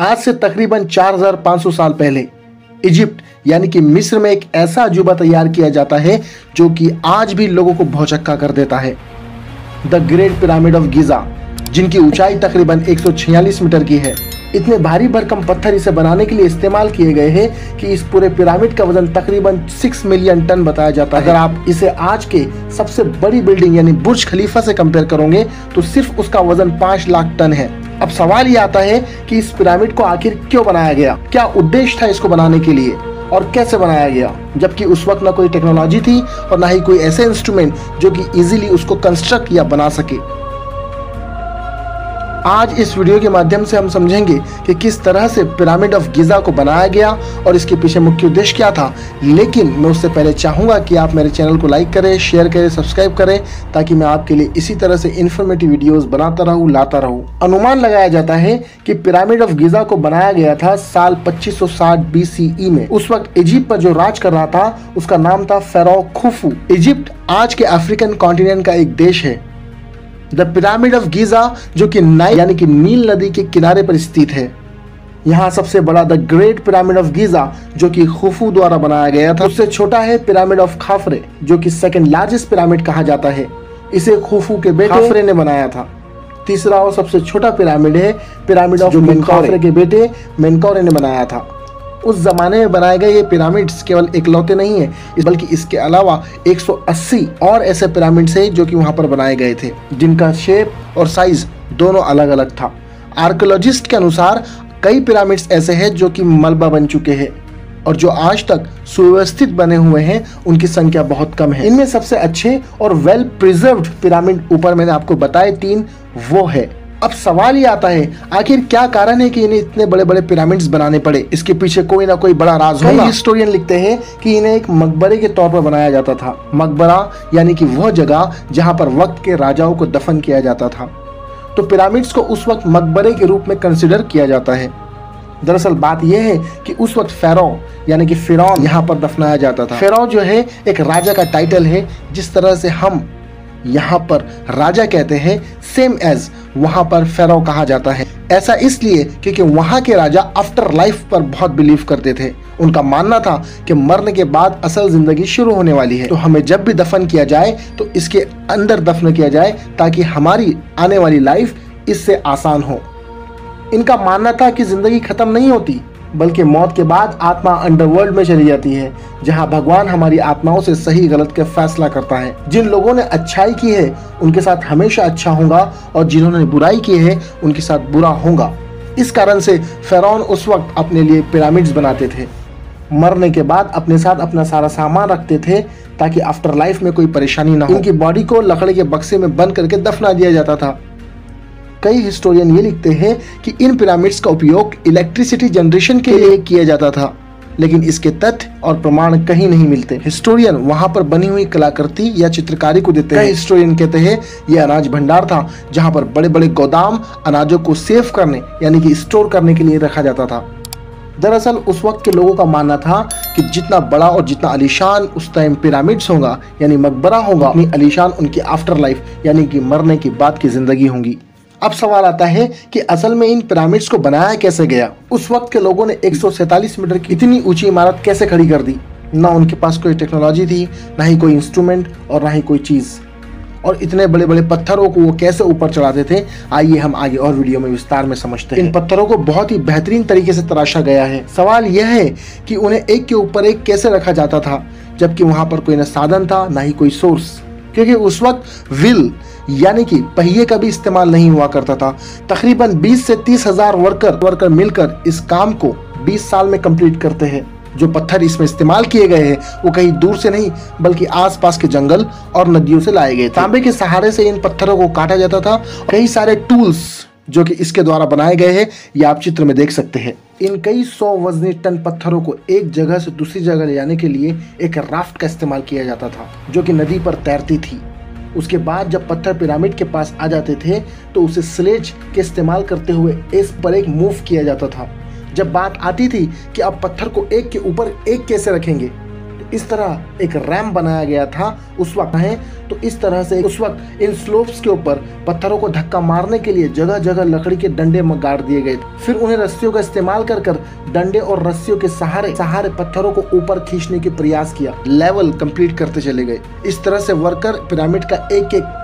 आज से तकरीबन 4500 साल पहले इजिप्ट यानी कि मिस्र में एक ऐसा अजूबा तैयार किया जाता है जो कि आज भी लोगों को भौचक्का कर देता है। द ग्रेट पिरामिड ऑफ गिजा, जिनकी ऊंचाई तकरीबन 146 मीटर की है। इतने भारी भरकम पत्थर इसे बनाने के लिए इस्तेमाल किए गए हैं कि इस पूरे पिरामिड का वजन तकरीबन 6 मिलियन टन बताया जाता है। अगर आप इसे आज के सबसे बड़ी बिल्डिंग यानी बुर्ज खलीफा से कंपेयर करोगे तो सिर्फ उसका वजन 5 लाख टन है। अब सवाल ये आता है कि इस पिरामिड को आखिर क्यों बनाया गया, क्या उद्देश्य था इसको बनाने के लिए और कैसे बनाया गया, जबकि उस वक्त ना कोई टेक्नोलॉजी थी और ना ही कोई ऐसे इंस्ट्रूमेंट जो कि इजीली उसको कंस्ट्रक्ट या बना सके। आज इस वीडियो के माध्यम से हम समझेंगे कि किस तरह से पिरामिड ऑफ गिजा को बनाया गया और इसके पीछे मुख्य उद्देश्य क्या था। लेकिन मैं उससे पहले चाहूंगा कि आप मेरे चैनल को लाइक करें, शेयर करें, सब्सक्राइब करें, ताकि मैं आपके लिए इसी तरह से इन्फॉर्मेटिव वीडियोस बनाता रहूं, लाता रहूं। अनुमान लगाया जाता है कि पिरामिड ऑफ गिजा को बनाया गया था साल 2560 BCE में। उस वक्त इजिप्ट पर जो राज कर रहा था उसका नाम था फेरो खुफू। इजिप्ट आज के अफ्रीकन कॉन्टिनेंट का एक देश है। द पिरामिड ऑफ गिजा जो कि नाइल यानी कि नील नदी के किनारे पर स्थित है। यहाँ सबसे बड़ा द ग्रेट पिरामिड ऑफ गिजा जो कि खुफू द्वारा बनाया गया था। उससे छोटा है पिरामिड ऑफ खाफरे जो कि सेकंड लार्जेस्ट पिरामिड कहा जाता है। इसे खुफू के बेटे खाफरे ने बनाया था। तीसरा और सबसे छोटा पिरामिड है पिरामिड ऑफ खाफरे के बेटे मेनकौरे ने बनाया था। उस जमाने में बनाए गए ये पिरामिड्स केवल इकलौते नहीं है, बल्कि इसके अलावा 180 और ऐसे पिरामिड्स हैं जो कि वहां पर बनाए गए थे, जिनका शेप और साइज दोनों अलग अलग था। आर्कियोलॉजिस्ट के अनुसार कई पिरामिड्स ऐसे हैं जो कि मलबा बन चुके हैं और जो आज तक सुव्यवस्थित बने हुए हैं उनकी संख्या बहुत कम है। इनमें सबसे अच्छे और वेल प्रिजर्व्ड पिरामिड ऊपर मैंने आपको बताए 3 वो है। अब सवाल ये आता है आखिर क्या कारण है कि इन्हें इतने बड़े बड़े पिरामिड्स बनाने पड़े। इसके पीछे कोई ना कोई बड़ा राज होगा। हिस्टोरियन लिखते हैं कि इन्हें एक मकबरे के तौर पर बनाया जाता था। मकबरा यानी कि वह जगह जहां पर वक्त के राजाओं को दफन किया जाता था। तो पिरामिड्स को उस वक्त मकबरे के रूप में कंसिडर किया जाता है। दरअसल बात यह है कि उस वक्त फेरो यानी कि फिरौन यहाँ पर दफनाया जाता था। फेरो जो है एक राजा का टाइटल है। जिस तरह से हम यहाँ पर राजा कहते हैं, सेम एज वहां पर फेरो कहा जाता है। ऐसा इसलिए क्योंकि वहां के राजा आफ्टर लाइफ पर बहुत बिलीव करते थे। उनका मानना था कि मरने के बाद असल जिंदगी शुरू होने वाली है, तो हमें जब भी दफन किया जाए तो इसके अंदर दफन किया जाए ताकि हमारी आने वाली लाइफ इससे आसान हो। इनका मानना था कि जिंदगी खत्म नहीं होती, बल्कि मौत के बाद आत्मा अंडरवर्ल्ड में चली जाती है, जहां भगवान हमारी आत्माओं से सही गलत का फैसला करता है। जिन लोगों ने अच्छाई की है उनके साथ हमेशा अच्छा होगा और जिन्होंने बुराई की है उनके साथ बुरा होगा। इस कारण से फिरौन उस वक्त अपने लिए पिरामिड्स बनाते थे। मरने के बाद अपने साथ अपना सारा सामान रखते थे ताकि आफ्टर लाइफ में कोई परेशानी ना हो। इनकी बॉडी को लकड़ी के बक्से में बंद करके दफना दिया जाता था। कई हिस्टोरियन ये लिखते हैं कि इन पिरामिड्स का उपयोग इलेक्ट्रिसिटी जनरेशन के लिए किया जाता था, लेकिन इसके तथ्य और प्रमाण कहीं नहीं मिलते। हिस्टोरियन वहां पर बनी हुई कलाकृति या चित्रकारी को देते हैं। हिस्टोरियन कहते हैं यह अनाज भंडार था जहां पर बड़े बड़े गोदाम अनाजों को सेव करने यानी कि स्टोर करने के लिए रखा जाता था। दरअसल उस वक्त के लोगों का मानना था कि जितना बड़ा और जितना आलीशान उस टाइम पिरामिड्स होगा यानी मकबरा होगा, उतनी आलीशान उनकी आफ्टर लाइफ यानी कि मरने के बाद की जिंदगी होंगी। अब सवाल आता है कि असल में इन पिरामिड्स को बनाया कैसे गया। उस वक्त के लोगों ने 147 मीटर की इतनी ऊंची इमारत कैसे खड़ी कर दी। ना उनके पास कोई टेक्नोलॉजी थी, ना ही कोई इंस्ट्रूमेंट और ना ही कोई चीज, और इतने बड़े बड़े पत्थरों को वो कैसे ऊपर चढ़ाते थे, आइए हम आगे और वीडियो में विस्तार में समझते हैं। इन पत्थरों को बहुत ही बेहतरीन तरीके से तराशा गया है। सवाल यह है कि उन्हें एक के ऊपर एक कैसे रखा जाता था, जबकि वहां पर कोई न साधन था ना ही कोई सोर्स, क्योंकि उस वक्त व्हील यानी कि पहिए का भी इस्तेमाल नहीं हुआ करता था। तकरीबन 20 से 30 हजार वर्कर मिलकर इस काम को 20 साल में कंप्लीट करते हैं। जो पत्थर इसमें इस्तेमाल किए गए हैं वो कहीं दूर से नहीं बल्कि आसपास के जंगल और नदियों से लाए गए। तांबे के सहारे से इन पत्थरों को काटा जाता था। कई सारे टूल्स जो कि इसके द्वारा बनाए गए हैं ये आप चित्र में देख सकते हैं। इन कई 100 वजनी टन पत्थरों को एक जगह से दूसरी जगह ले जाने के लिए एक राफ्ट का इस्तेमाल किया जाता था जो कि नदी पर तैरती थी। उसके बाद जब पत्थर पिरामिड के पास आ जाते थे तो उसे स्लेज के इस्तेमाल करते हुए इस पर एक मूव किया जाता था। जब बात आती थी कि अब पत्थर को एक के ऊपर एक कैसे रखेंगे, तो इस तरह एक रैम बनाया गया था उस वक्त है। तो इस तरह से उस वक्त इन स्लोप्स के ऊपर पत्थरों को धक्का मारने के लिए जगह जगह लकड़ी के डंडे गाड़ दिए गए। फिर उन्हें रस्सियों का इस्तेमाल कर डंडे और रस्सियों के सहारे पत्थरों को ऊपर खींचने के प्रयास किया, लेवल कंप्लीट करते चले गए। इस तरह से वर्कर पिरामिड का एक एक